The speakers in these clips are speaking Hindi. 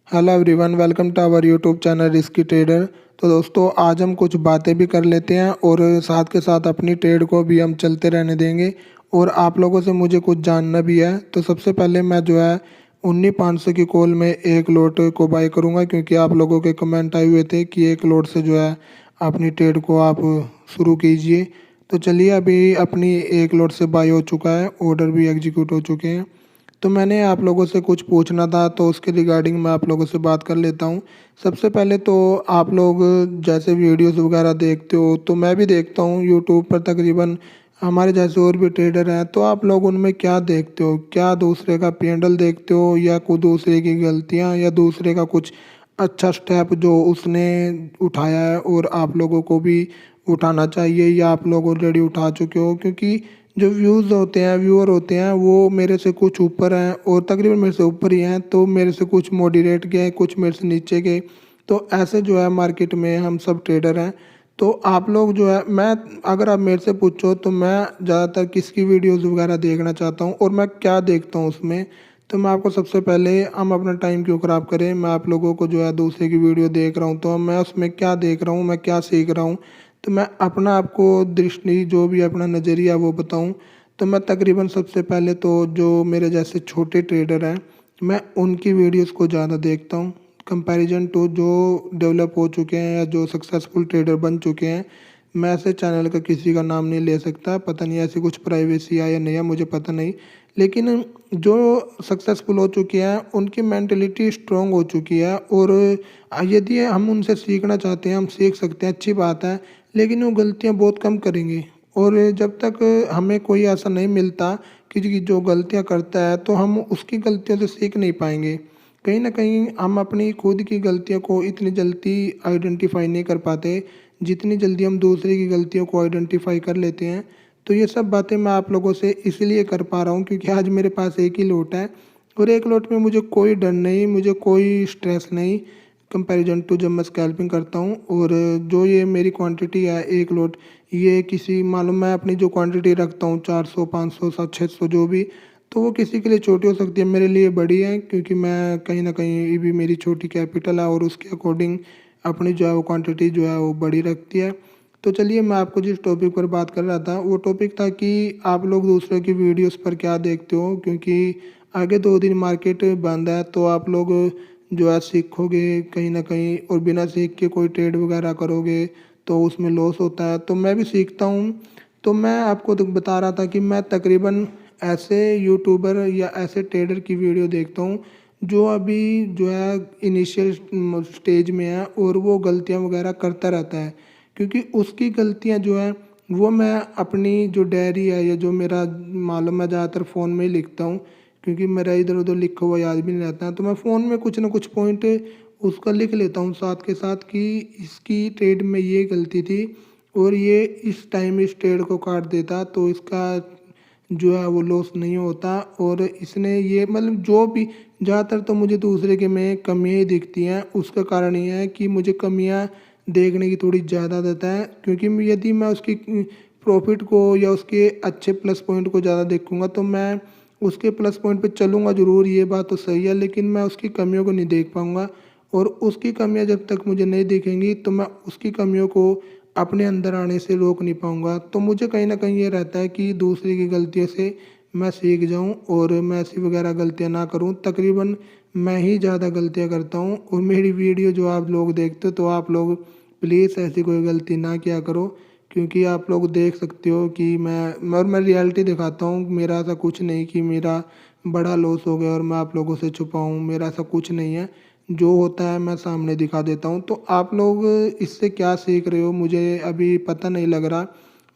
Hello everyone, welcome to our YouTube channel risky trader. तो दोस्तों, आज हम कुछ बातें भी कर लेते हैं और साथ के साथ अपनी ट्रेड को भी हम चलते रहने देंगे और आप लोगों से मुझे कुछ जानना भी है। तो सबसे पहले मैं जो है 19,500 की कॉल में एक लोट को बाय करूंगा, क्योंकि आप लोगों के कमेंट आए हुए थे कि एक लोट से जो है अपनी ट्रेड को आप शुरू कीजिए। तो चलिए, अभी अपनी एक लोट से बाय हो चुका है, ऑर्डर भी एग्जीक्यूट हो चुके हैं। तो मैंने आप लोगों से कुछ पूछना था, तो उसके रिगार्डिंग मैं आप लोगों से बात कर लेता हूँ। सबसे पहले तो आप लोग जैसे वीडियोस वगैरह देखते हो, तो मैं भी देखता हूँ यूट्यूब पर। तकरीबन हमारे जैसे और भी ट्रेडर हैं, तो आप लोग उनमें क्या देखते हो? क्या दूसरे का पैंडल देखते हो, या कोई दूसरे की गलतियाँ, या दूसरे का कुछ अच्छा स्टेप जो उसने उठाया है और आप लोगों को भी उठाना चाहिए, या आप लोग ऑलरेडी उठा चुके हो? क्योंकि जो व्यूज़ होते हैं, व्यूअर होते हैं, वो मेरे से कुछ ऊपर हैं और तकरीबन मेरे से ऊपर ही हैं। तो मेरे से कुछ मॉडरेट के हैं, कुछ मेरे से नीचे के। तो ऐसे जो है मार्केट में हम सब ट्रेडर हैं। तो आप लोग जो है, मैं अगर आप मेरे से पूछो तो मैं ज़्यादातर किसकी वीडियोज़ वगैरह देखना चाहता हूँ और मैं क्या देखता हूँ उसमें। तो मैं आपको सबसे पहले, हम अपना टाइम क्यों ख़राब करें, मैं आप लोगों को जो है दूसरे की वीडियो देख रहा हूँ तो मैं उसमें क्या देख रहा हूँ, मैं क्या सीख रहा हूँ। तो मैं अपना आपको दृष्टि, जो भी अपना नज़रिया वो बताऊं। तो मैं तकरीबन सबसे पहले तो जो मेरे जैसे छोटे ट्रेडर हैं, मैं उनकी वीडियोस को ज़्यादा देखता हूं कंपैरिजन टू जो डेवलप हो चुके हैं या जो सक्सेसफुल ट्रेडर बन चुके हैं। मैं ऐसे चैनल का किसी का नाम नहीं ले सकता, पता नहीं ऐसी कुछ प्राइवेसी है या नहीं है, मुझे पता नहीं। लेकिन जो सक्सेसफुल हो चुके हैं उनकी मेंटलिटी स्ट्रांग हो चुकी है, और यदि हम उनसे सीखना चाहते हैं, हम सीख सकते हैं, अच्छी बात है। लेकिन वो गलतियाँ बहुत कम करेंगे। और जब तक हमें कोई ऐसा नहीं मिलता कि जो गलतियाँ करता है, तो हम उसकी गलतियों से सीख नहीं पाएंगे। कहीं ना कहीं हम अपनी खुद की गलतियों को इतनी जल्दी आइडेंटिफाई नहीं कर पाते जितनी जल्दी हम दूसरे की गलतियों को आइडेंटिफाई कर लेते हैं। तो ये सब बातें मैं आप लोगों से इसलिए कर पा रहा हूँ क्योंकि आज मेरे पास एक ही लोट है, और एक लोट में मुझे कोई डर नहीं, मुझे कोई स्ट्रेस नहीं कंपैरिजन टू जब मैं स्कैल्पिंग करता हूँ। और जो ये मेरी क्वांटिटी है एक लोट, ये किसी, मालूम मैं अपनी जो क्वांटिटी रखता हूँ 400 500 600 जो भी, तो वो किसी के लिए छोटी हो सकती है, मेरे लिए बड़ी है, क्योंकि मैं कहीं ना कहीं, ये भी मेरी छोटी कैपिटल है और उसके अकॉर्डिंग अपनी जो है वो क्वांटिटी जो है वो बड़ी रखती है। तो चलिए, मैं आपको जिस टॉपिक पर बात कर रहा था वो टॉपिक था कि आप लोग दूसरों की वीडियोस पर क्या देखते हो, क्योंकि आगे 2 दिन मार्केट बंद है। तो आप लोग जो है सीखोगे कहीं ना कहीं, और बिना सीख के कोई ट्रेड वगैरह करोगे तो उसमें लॉस होता है। तो मैं भी सीखता हूँ। तो मैं आपको तो बता रहा था कि मैं तकरीबन ऐसे यूट्यूबर या ऐसे ट्रेडर की वीडियो देखता हूँ जो अभी जो है इनिशियल स्टेज में है और वो गलतियाँ वगैरह करता रहता है। क्योंकि उसकी गलतियाँ जो है वो मैं अपनी जो डायरी है, या जो मेरा, मालूम मैं ज़्यादातर फ़ोन में ही लिखता हूँ, क्योंकि मेरा इधर उधर लिखा हुआ याद भी नहीं रहता है। तो मैं फ़ोन में कुछ ना कुछ पॉइंट उसका लिख लेता हूँ साथ के साथ कि इसकी ट्रेड में ये गलती थी और ये इस टाइम इस ट्रेड को काट देता तो इसका जो है वो लॉस नहीं होता। और इसने ये, मतलब जो भी, ज़्यादातर तो मुझे दूसरे के में कमियाँ ही दिखती हैं। उसका कारण ये है कि मुझे कमियाँ देखने की थोड़ी ज़्यादा आदत है, क्योंकि यदि मैं उसकी प्रॉफिट को या उसके अच्छे प्लस पॉइंट को ज़्यादा देखूंगा तो मैं उसके प्लस पॉइंट पे चलूँगा ज़रूर, ये बात तो सही है, लेकिन मैं उसकी कमियों को नहीं देख पाऊँगा। और उसकी कमियाँ जब तक मुझे नहीं दिखेंगी तो मैं उसकी कमियों को अपने अंदर आने से रोक नहीं पाऊँगा। तो मुझे कहीं न कहीं ये रहता है कि दूसरे की गलतियों से मैं सीख जाऊँ और मैं ऐसी वगैरह गलतियाँ ना करूँ। तकरीबन मैं ही ज़्यादा गलतियाँ करता हूँ, और मेरी वीडियो जो आप लोग देखते हो तो आप लोग प्लीज़ ऐसी कोई गलती ना किया करो। क्योंकि आप लोग देख सकते हो कि मैं रियलिटी दिखाता हूँ, मेरा ऐसा कुछ नहीं कि मेरा बड़ा लॉस हो गया और मैं आप लोगों से छुपाऊँ, मेरा ऐसा कुछ नहीं है। जो होता है मैं सामने दिखा देता हूँ। तो आप लोग इससे क्या सीख रहे हो मुझे अभी पता नहीं लग रहा।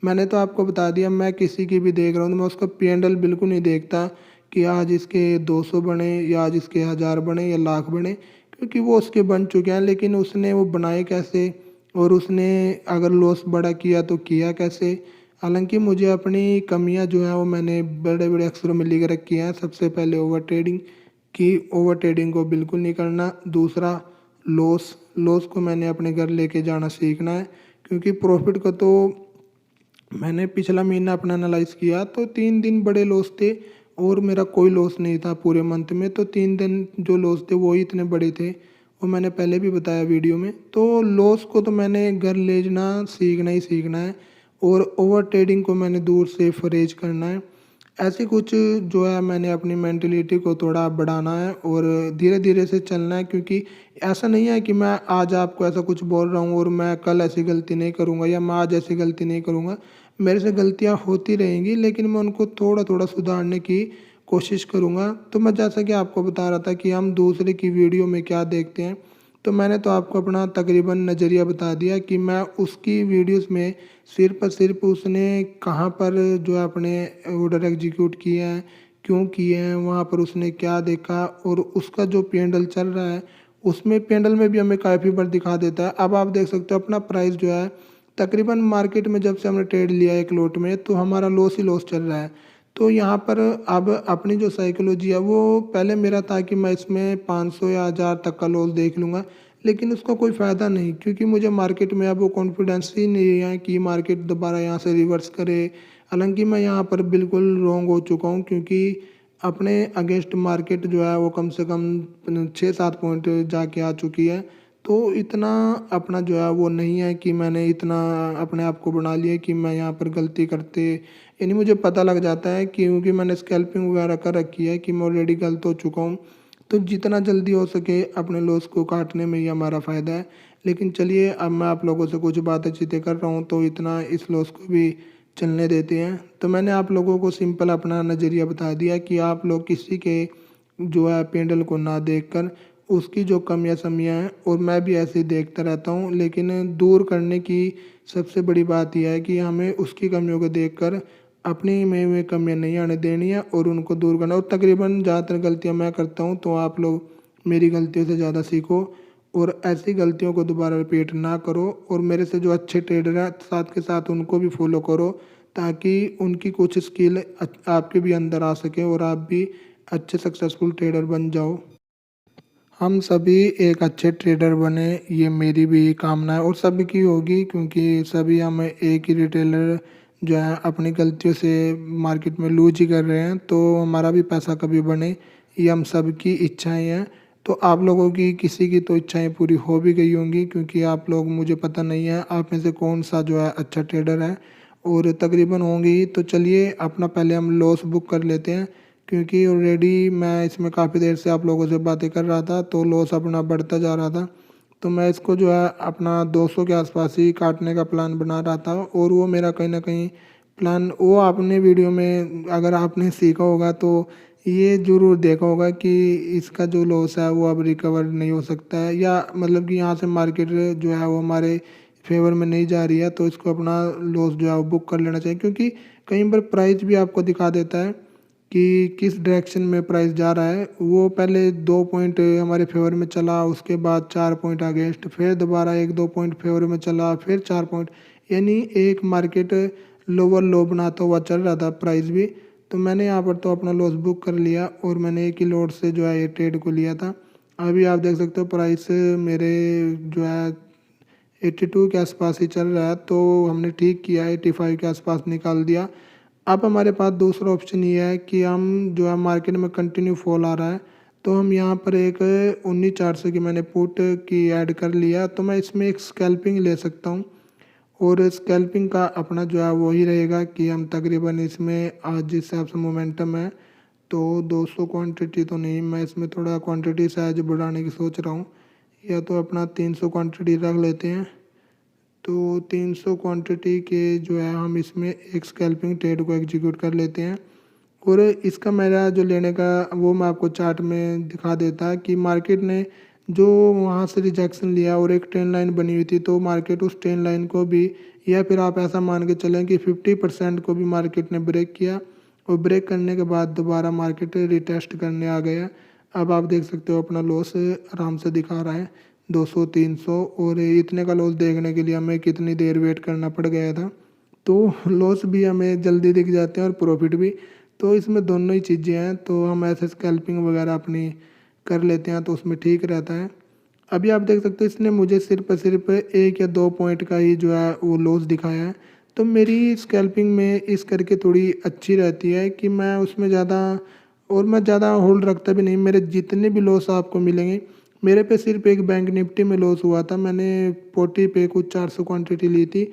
मैंने तो आपको बता दिया, मैं किसी की भी देख रहा हूँ तो मैं उसका P&L बिल्कुल नहीं देखता कि आज इसके 200 बने या आज इसके 1000 बने या लाख बने, क्योंकि वो उसके बन चुके हैं, लेकिन उसने वो बनाए कैसे और उसने अगर लॉस बड़ा किया तो किया कैसे। हालांकि मुझे अपनी कमियां जो हैं वो मैंने बड़े बड़े अक्षरों में लिख रखी हैं। सबसे पहले ओवर ट्रेडिंग, कि ओवर ट्रेडिंग को बिल्कुल नहीं करना। दूसरा, लॉस लॉस को मैंने अपने घर लेके जाना सीखना है, क्योंकि प्रॉफिट का तो मैंने पिछला महीना अपना एनालाइज किया तो 3 दिन बड़े लॉस थे और मेरा कोई लॉस नहीं था पूरे मंथ में। तो 3 दिन जो लॉस थे वो ही इतने बड़े थे, वो मैंने पहले भी बताया वीडियो में। तो लॉस को तो मैंने घर ले जाना सीखना ही सीखना है और ओवर ट्रेडिंग को मैंने दूर से परहेज करना है। ऐसे कुछ जो है मैंने अपनी मेंटालिटी को थोड़ा बढ़ाना है और धीरे-धीरे से चलना है, क्योंकि ऐसा नहीं है कि मैं आज आपको ऐसा कुछ बोल रहा हूँ और मैं कल ऐसी गलती नहीं करूँगा या मैं आज ऐसी गलती नहीं करूँगा। मेरे से गलतियाँ होती रहेंगी, लेकिन मैं उनको थोड़ा-थोड़ा सुधारने की कोशिश करूँगा। तो मैं जैसा कि आपको बता रहा था कि हम दूसरे की वीडियो में क्या देखते हैं, तो मैंने तो आपको अपना तकरीबन नज़रिया बता दिया कि मैं उसकी वीडियोज़ में सिर्फ़ और सिर्फ़ उसने कहाँ पर जो है अपने ऑर्डर एग्जीक्यूट किए हैं, क्यों किए हैं, वहाँ पर उसने क्या देखा और उसका जो पेंडल चल रहा है, उसमें पेंडल में भी हमें काफ़ी बार दिखा देता है। अब आप देख सकते हो अपना प्राइस जो है तकरीबन मार्केट में जब से हमने ट्रेड लिया है एक लॉट में, तो हमारा लॉस ही लॉस चल रहा है। तो यहाँ पर अब अपनी जो साइकोलॉजी है वो पहले मेरा था कि मैं इसमें 500 या 1000 तक का लॉस देख लूँगा, लेकिन उसका कोई फ़ायदा नहीं, क्योंकि मुझे मार्केट में अब वो कॉन्फिडेंस ही नहीं है कि मार्केट दोबारा यहाँ से रिवर्स करे। हालाँकि मैं यहाँ पर बिल्कुल रॉन्ग हो चुका हूँ, क्योंकि अपने अगेंस्ट मार्केट जो है वो कम से कम 6-7 पॉइंट जाके आ चुकी है। तो इतना अपना जो है वो नहीं है कि मैंने इतना अपने आप को बना लिया कि मैं यहाँ पर गलती करते, यानी मुझे पता लग जाता है क्योंकि मैंने स्कैल्पिंग वगैरह कर रखी है कि मैं ऑलरेडी गलत हो चुका हूँ। तो जितना जल्दी हो सके अपने लॉस को काटने में ही हमारा फ़ायदा है। लेकिन चलिए अब मैं आप लोगों से कुछ बातें-चीतें कर रहा हूँ, तो इतना इस लॉस को भी चलने देते हैं। तो मैंने आप लोगों को सिंपल अपना नज़रिया बता दिया कि आप लोग किसी के जो है पेंडल को ना देखकर उसकी जो कमियाँ-समियाँ हैं, और मैं भी ऐसे ही देखता रहता हूँ, लेकिन दूर करने की सबसे बड़ी बात ये है कि हमें उसकी कमियों को देखकर अपनी में कमियाँ नहीं आने देनी है और उनको दूर करना। और तकरीबन ज़्यादातर गलतियाँ मैं करता हूँ, तो आप लोग मेरी गलतियों से ज़्यादा सीखो और ऐसी गलतियों को दोबारा रिपीट ना करो। और मेरे से जो अच्छे ट्रेडर हैं साथ के साथ उनको भी फॉलो करो, ताकि उनकी कुछ स्किल आपके भी अंदर आ सके और आप भी अच्छे सक्सेसफुल ट्रेडर बन जाओ। हम सभी एक अच्छे ट्रेडर बने, ये मेरी भी कामना है और सभी की होगी, क्योंकि सभी हम एक ही रिटेलर जो है अपनी गलतियों से मार्केट में लूज ही कर रहे हैं, तो हमारा भी पैसा कभी बने, ये हम सब की इच्छाएं हैं। तो आप लोगों की किसी की तो इच्छाएं पूरी हो भी गई होंगी, क्योंकि आप लोग, मुझे पता नहीं है आप में से कौन सा जो है अच्छा ट्रेडर है, और तकरीबन होंगी। तो चलिए अपना पहले हम लॉस बुक कर लेते हैं, क्योंकि ऑलरेडी मैं इसमें काफ़ी देर से आप लोगों से बातें कर रहा था, तो लॉस अपना बढ़ता जा रहा था। तो मैं इसको जो है अपना 200 के आसपास ही काटने का प्लान बना रहा था, और वो मेरा कहीं न कहीं प्लान, वो आपने वीडियो में अगर आपने सीखा होगा तो ये ज़रूर देखा होगा कि इसका जो लॉस है वो अब रिकवर नहीं हो सकता है, या मतलब कि यहाँ से मार्केट जो है वो हमारे फ़ेवर में नहीं जा रही है, तो इसको अपना लॉस जो है वो बुक कर लेना चाहिए। क्योंकि कई बार प्राइस भी आपको दिखा देता है कि किस डायरेक्शन में प्राइस जा रहा है। वो पहले 2 पॉइंट हमारे फ़ेवर में चला, उसके बाद 4 पॉइंट अगेंस्ट, फिर दोबारा 1-2 पॉइंट फ़ेवर में चला, फिर 4 पॉइंट, यानी एक मार्केट लोअर लो बनाता हुआ चल रहा था प्राइस भी। तो मैंने यहाँ पर तो अपना लॉस बुक कर लिया और मैंने एक ही लॉट से जो है ये ट्रेड को लिया था। अभी आप देख सकते हो प्राइस मेरे जो है 82 के आसपास ही चल रहा है, तो हमने ठीक किया, 85 के आसपास निकाल दिया। अब हमारे पास दूसरा ऑप्शन ये है कि हम जो है मार्केट में कंटिन्यू फॉल आ रहा है, तो हम यहाँ पर एक 19,400 की मैंने पुट की ऐड कर लिया, तो मैं इसमें एक स्कैल्पिंग ले सकता हूँ। और स्कैल्पिंग का अपना जो है वही रहेगा कि हम तकरीबन इसमें आज जिस हिसाब से मोमेंटम है, तो 200 क्वांटिटी तो नहीं, मैं इसमें थोड़ा क्वांटिटी साइज बढ़ाने की सोच रहा हूँ, या तो अपना 300 क्वांटिटी रख लेते हैं। तो 300 क्वांटिटी के जो है हम इसमें एक स्कैल्पिंग ट्रेड को एग्जीक्यूट कर लेते हैं। और इसका मेरा जो लेने का वो मैं आपको चार्ट में दिखा देता कि मार्केट ने जो वहाँ से रिजेक्शन लिया और एक ट्रेंड लाइन बनी हुई थी, तो मार्केट उस ट्रेंड लाइन को भी, या फिर आप ऐसा मान के चलें कि 50% को भी मार्केट ने ब्रेक किया, और ब्रेक करने के बाद दोबारा मार्केट रिटेस्ट करने आ गया। अब आप देख सकते हो अपना लॉस आराम से दिखा रहा है 200 300, और इतने का लॉस देखने के लिए हमें कितनी देर वेट करना पड़ गया था। तो लॉस भी हमें जल्दी दिख जाते हैं और प्रॉफिट भी, तो इसमें दोनों ही चीज़ें हैं। तो हम ऐसे स्कैल्पिंग वगैरह अपनी कर लेते हैं, तो उसमें ठीक रहता है। अभी आप देख सकते हो इसने मुझे सिर्फ़ और सिर्फ़ 1 या 2 पॉइंट का ही जो है वो लॉस दिखाया है, तो मेरी स्कैल्पिंग में इस करके थोड़ी अच्छी रहती है कि मैं उसमें मैं ज़्यादा होल्ड रखता भी नहीं। मेरे जितने भी लॉस आपको मिलेंगे, मेरे पे सिर्फ एक बैंक निफ्टी में लॉस हुआ था। मैंने 40 पे कुछ 400 क्वांटिटी ली थी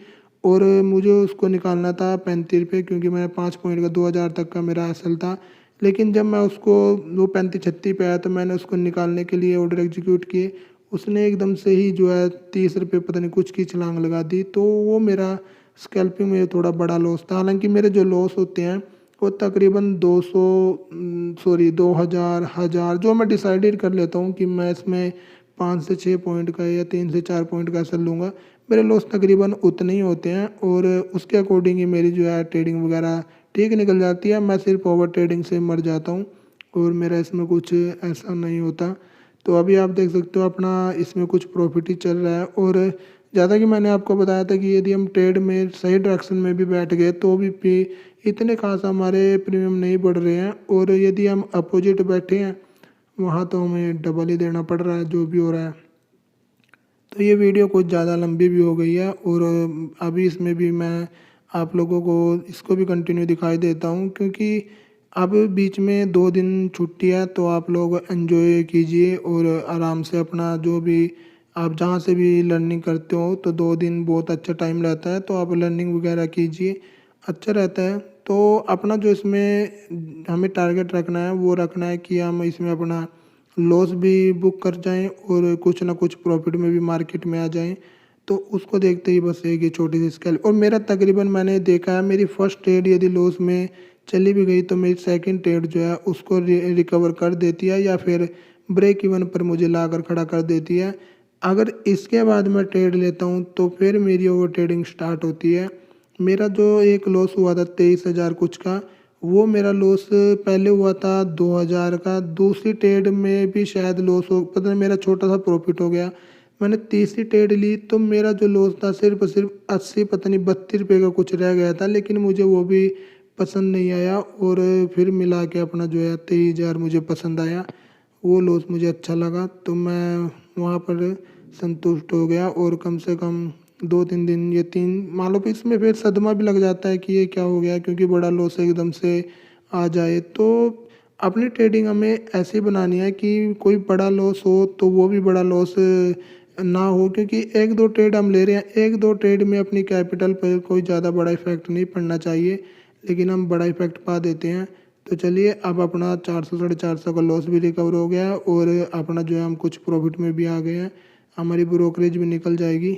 और मुझे उसको निकालना था 35 पे, क्योंकि मैं 5 पॉइंट का 2000 तक का मेरा असल था। लेकिन जब मैं उसको वो 35-36 पे आया तो मैंने उसको निकालने के लिए ऑर्डर एग्जीक्यूट किए। उसने एकदम से ही जो है 30 रुपये पता नहीं कुछ की छलांग लगा दी, तो वो मेरा स्कैल्पिंग में थोड़ा बड़ा लॉस था। हालांकि मेरे जो लॉस होते हैं वो तकरीबन 200 2000 1000 जो मैं डिसाइडेड कर लेता हूँ कि मैं इसमें 5 से 6 पॉइंट का या 3 से 4 पॉइंट का असल लूँगा, मेरे लॉस तकरीबन उतने ही होते हैं और उसके अकॉर्डिंग ही मेरी जो है ट्रेडिंग वगैरह ठीक निकल जाती है। मैं सिर्फ ओवर ट्रेडिंग से मर जाता हूँ और मेरा इसमें कुछ ऐसा नहीं होता। तो अभी आप देख सकते हो अपना इसमें कुछ प्रॉफिट ही चल रहा है। और ज़्यादा कि मैंने आपको बताया था कि यदि हम ट्रेड में सही डायरेक्शन में भी बैठ गए तो भी इतने खास हमारे प्रीमियम नहीं बढ़ रहे हैं, और यदि हम अपोजिट बैठे हैं वहाँ तो हमें डबल ही देना पड़ रहा है जो भी हो रहा है। तो ये वीडियो कुछ ज़्यादा लंबी भी हो गई है और अभी इसमें भी मैं आप लोगों को इसको भी कंटिन्यू दिखाई देता हूँ, क्योंकि अब बीच में 2 दिन छुट्टी है तो आप लोग एंजॉय कीजिए और आराम से अपना जो भी आप जहाँ से भी लर्निंग करते हो तो 2 दिन बहुत अच्छा टाइम रहता है, तो आप लर्निंग वगैरह कीजिए, अच्छा रहता है। तो अपना जो इसमें हमें टारगेट रखना है वो रखना है कि हम इसमें अपना लॉस भी बुक कर जाएँ और कुछ ना कुछ प्रॉफिट में भी मार्केट में आ जाएँ। तो उसको देखते ही बस एक ये छोटी सी स्केल, और मेरा तकरीबन मैंने देखा है मेरी फर्स्ट ट्रेड यदि लॉस में चली भी गई तो मेरी सेकंड ट्रेड जो है उसको रिकवर कर देती है या फिर ब्रेक इवन पर मुझे लाकर खड़ा कर देती है। अगर इसके बाद मैं ट्रेड लेता हूँ तो फिर मेरी ओवर ट्रेडिंग स्टार्ट होती है। मेरा जो एक लॉस हुआ था 23,000 कुछ का, वो मेरा लॉस पहले हुआ था 2000 का। दूसरी ट्रेड में भी शायद लॉस हो, पता नहीं, मेरा छोटा सा प्रॉफिट हो गया। मैंने तीसरी ट्रेड ली तो मेरा जो लॉस था सिर्फ और सिर्फ 80 पता नहीं 32 रुपये का कुछ रह गया था, लेकिन मुझे वो भी पसंद नहीं आया और फिर मिला के अपना जो है 23,000 मुझे पसंद आया। वो लॉस मुझे अच्छा लगा तो मैं वहाँ पर संतुष्ट हो गया, और कम से कम 2-3 दिन या 3 मान लो, फिर इसमें फिर सदमा भी लग जाता है कि ये क्या हो गया, क्योंकि बड़ा लॉस एकदम से आ जाए। तो अपनी ट्रेडिंग हमें ऐसी बनानी है कि कोई बड़ा लॉस हो तो वो भी बड़ा लॉस ना हो, क्योंकि 1-2 ट्रेड हम ले रहे हैं, 1-2 ट्रेड में अपनी कैपिटल पर कोई ज़्यादा बड़ा इफेक्ट नहीं पड़ना चाहिए, लेकिन हम बड़ा इफेक्ट पा देते हैं। तो चलिए अब अपना 400 450 का लॉस भी रिकवर हो गया है और अपना जो है हम कुछ प्रॉफिट में भी आ गए हैं। हमारी ब्रोकरेज भी निकल जाएगी।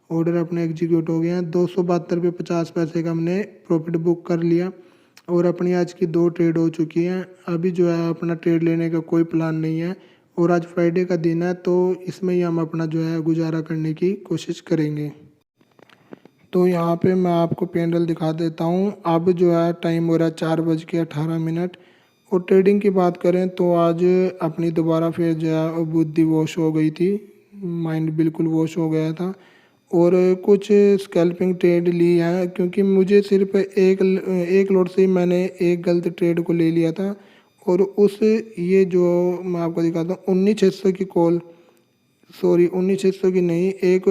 ऑर्डर अपना एग्जीक्यूट हो गया है। 272 रुपये 50 पैसे का हमने प्रॉफिट बुक कर लिया और अपनी आज की 2 ट्रेड हो चुकी हैं। अभी जो है अपना ट्रेड लेने का कोई प्लान नहीं है और आज फ्राइडे का दिन है तो इसमें ही हम अपना जो है गुजारा करने की कोशिश करेंगे। तो यहाँ पे मैं आपको पेंडल दिखा देता हूँ। अब जो है टाइम हो रहा है 4:18। और ट्रेडिंग की बात करें तो आज अपनी दोबारा फिर जो है बुद्धि वॉश हो गई थी, माइंड बिल्कुल वॉश हो गया था और कुछ स्कैल्पिंग ट्रेड ली है, क्योंकि मुझे सिर्फ एक लॉट से ही मैंने एक गलत ट्रेड को ले लिया था। और उस ये जो मैं आपको दिखाता हूँ 19,600 की कॉल, सॉरी 19,600 की नहीं, एक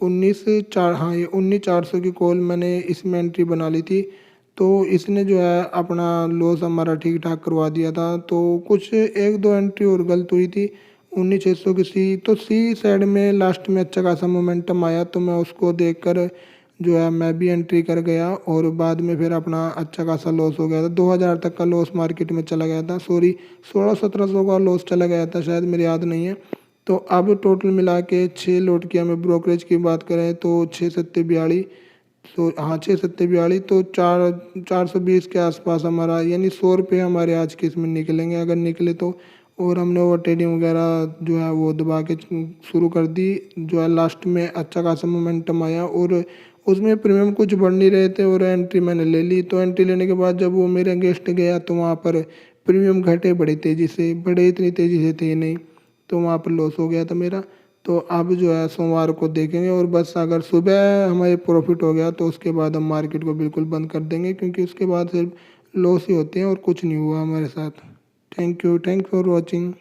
19,400, हाँ ये 19,400 की कॉल मैंने इसमें एंट्री बना ली थी। तो इसने जो है अपना लॉस हमारा ठीक ठाक करवा दिया था। तो कुछ 1-2 एंट्री और गलत हुई थी। 19,600 की सी साइड में लास्ट में अच्छा खासा मोमेंटम आया तो मैं उसको देखकर जो है मैं भी एंट्री कर गया और बाद में फिर अपना अच्छा खासा लॉस हो गया था। 2,000 तक का लॉस मार्केट में चला गया था, सॉरी 1600-1700 का लॉस चला गया था शायद, मेरे याद नहीं है। तो अब टोटल मिला के 6 लॉट की हमें ब्रोकरेज की बात करें तो 6-7-42, तो हाँ 6-7-42 तो 420 के आसपास हमारा, यानी 100 रुपये हमारे आज के इसमें निकलेंगे अगर निकले तो। और हमने ओवर ट्रेडिंग वगैरह जो है वो दबा के शुरू कर दी। जो है लास्ट में अच्छा खासा मोमेंटम आया और उसमें प्रीमियम कुछ बढ़ नहीं रहे थे और एंट्री मैंने ले ली। तो एंट्री लेने के बाद जब वो मेरे अगेंस्ट गया तो वहाँ पर प्रीमियम घटे बड़ी तेज़ी से, बड़े इतनी तेज़ी से थे नहीं, तो वहाँ पर लॉस हो गया था मेरा। तो अब जो है सोमवार को देखेंगे और बस अगर सुबह हमारे प्रॉफिट हो गया तो उसके बाद हम मार्केट को बिल्कुल बंद कर देंगे, क्योंकि उसके बाद सिर्फ लॉस ही होते हैं और कुछ नहीं हुआ हमारे साथ। Thank you for watching.